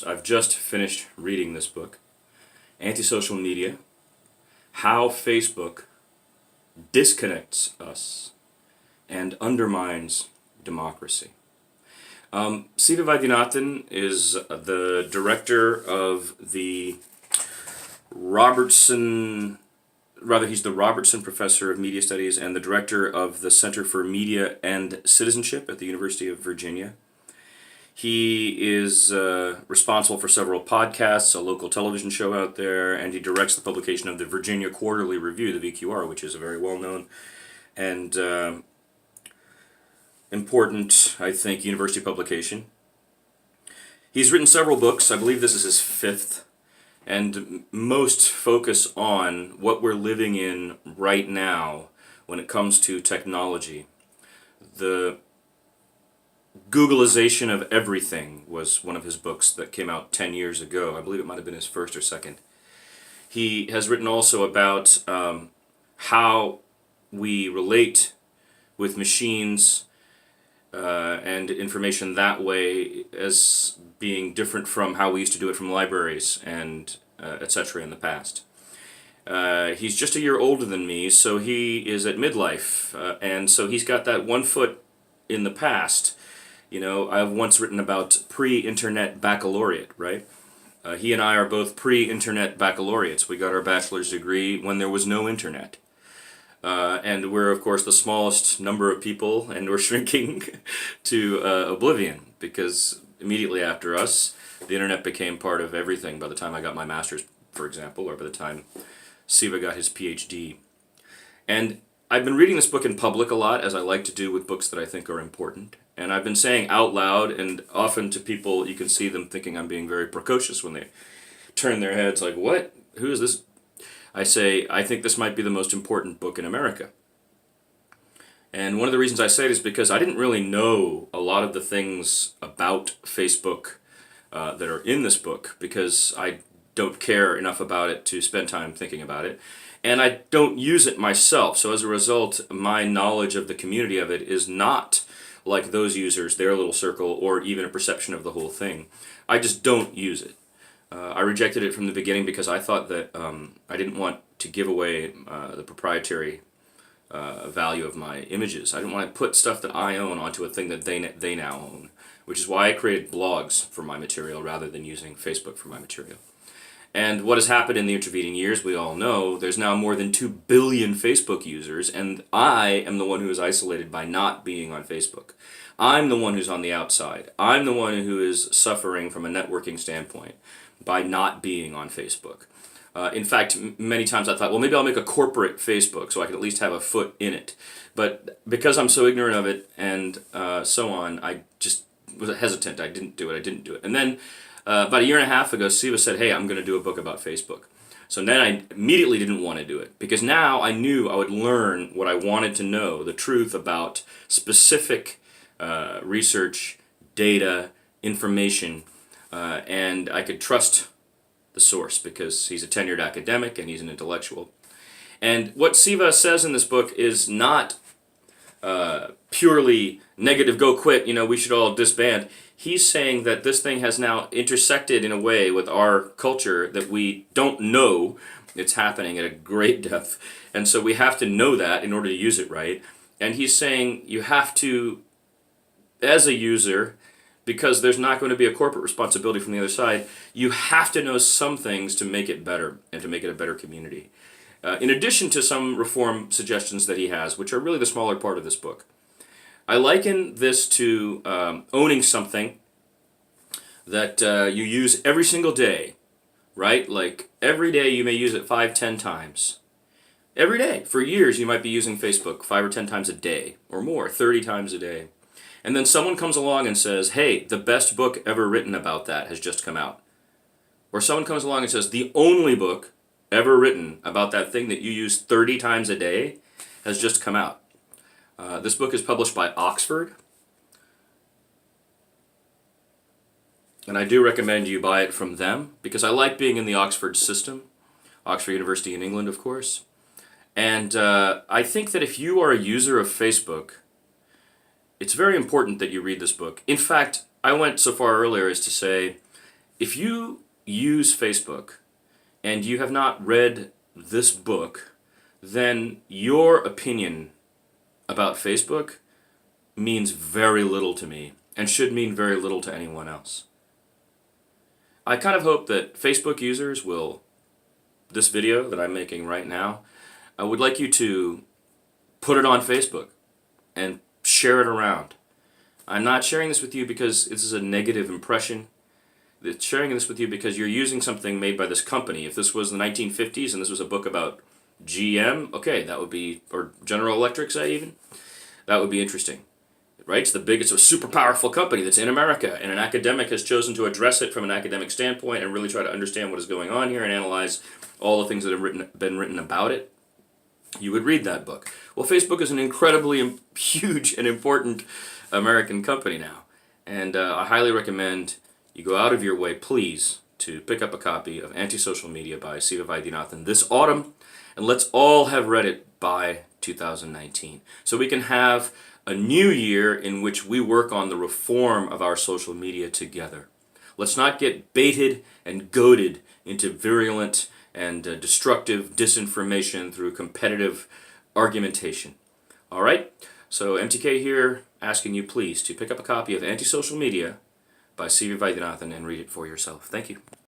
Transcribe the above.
I've just finished reading this book, Antisocial Media: How Facebook Disconnects Us and Undermines Democracy. Siva Vaidyanathan is the director of the Robertson, he's the Robertson Professor of Media Studies and the director of the Center for Media and Citizenship at the University of Virginia. He is responsible for several podcasts, a local television show out there, and he directs the publication of the Virginia Quarterly Review, the VQR, which is a very well-known and important, I think, university publication. He's written several books. I believe this is his fifth, and most focus on what we're living in right now when it comes to technology. The Googleization of Everything was one of his books that came out 10 years ago. I believe it might have been his first or second. He has written also about how we relate with machines and information that way as being different from how we used to do it from libraries and etc. in the past. He's just a year older than me, so he is at midlife, and so he's got that one foot in the past. You know, I've once written about pre-internet baccalaureate, right? He and I are both pre-internet baccalaureates. We got our bachelor's degree when there was no internet. And we're, of course, the smallest number of people, and we're shrinking to oblivion, because immediately after us, the internet became part of everything by the time I got my master's, for example, or by the time Siva got his PhD. And I've been reading this book in public a lot, as I like to do with books that I think are important. And I've been saying out loud, and often to people, you can see them thinking I'm being very precocious when they turn their heads like, what? Who is this? I say, I think this might be the most important book in America. And one of the reasons I say it is because I didn't really know a lot of the things about Facebook that are in this book, because I don't care enough about it to spend time thinking about it. And I don't use it myself, so as a result, my knowledge of the community of it is not like those users, their little circle, or even a perception of the whole thing. I just don't use it. I rejected it from the beginning because I thought that I didn't want to give away the proprietary value of my images. I didn't want to put stuff that I own onto a thing that they now own, which is why I created blogs for my material rather than using Facebook for my material. And what has happened in the intervening years, we all know, there's now more than 2 billion Facebook users, and I am the one who is isolated by not being on Facebook. I'm the one who's on the outside. I'm the one who is suffering from a networking standpoint by not being on Facebook. In fact, many times I thought, well, maybe I'll make a corporate Facebook so I can at least have a foot in it. But because I'm so ignorant of it and so on, I just was hesitant. I didn't do it. And then about a year and a half ago, Siva said, hey, I'm going to do a book about Facebook. So then I immediately didn't want to do it, because now I knew I would learn what I wanted to know, the truth about specific research, data, information, and I could trust the source because he's a tenured academic and he's an intellectual. And what Siva says in this book is not purely negative, go quit, we should all disband. He's saying that this thing has now intersected in a way with our culture that we don't know it's happening at a great depth. And so we have to know that in order to use it right. And he's saying you have to, as a user, because there's not going to be a corporate responsibility from the other side, you have to know some things to make it better and to make it a better community. In addition to some reform suggestions that he has, which are really the smaller part of this book. I liken this to owning something that you use every single day, right? Like every day you may use it 5-10 times. Every day. For years you might be using Facebook 5 or 10 times a day or more, 30 times a day. And then someone comes along and says, hey, the best book ever written about that has just come out. Or someone comes along and says, the only book ever written about that thing that you use 30 times a day has just come out. This book is published by Oxford, and I do recommend you buy it from them because I like being in the Oxford system, Oxford University in England, of course. And I think that if you are a user of Facebook, it's very important that you read this book. In fact, I went so far earlier as to say, If you use Facebook and you have not read this book, then your opinion about Facebook means very little to me and should mean very little to anyone else. I kind of hope that Facebook users will, this video that I'm making right now, I would like you to put it on Facebook and share it around. I'm not sharing this with you because this is a negative impression. It's sharing this with you because you're using something made by this company. If this was the 1950s and this was a book about GM, okay, that would be, or General Electric, say even, that would be interesting. Right? It's the biggest, a super powerful company that's in America, and an academic has chosen to address it from an academic standpoint and really try to understand what is going on here and analyze all the things that have been written about it. You would read that book. Well, Facebook is an incredibly huge and important American company now, and I highly recommend you go out of your way, please, to pick up a copy of Anti-Social Media by Siva Vaidyanathan this autumn, and let's all have read it by 2019, so we can have a new year in which we work on the reform of our social media together. Let's not get baited and goaded into virulent and destructive disinformation through competitive argumentation. All right? So MTK here asking you please to pick up a copy of Anti-Social Media by Siva Vaidyanathan and read it for yourself. Thank you.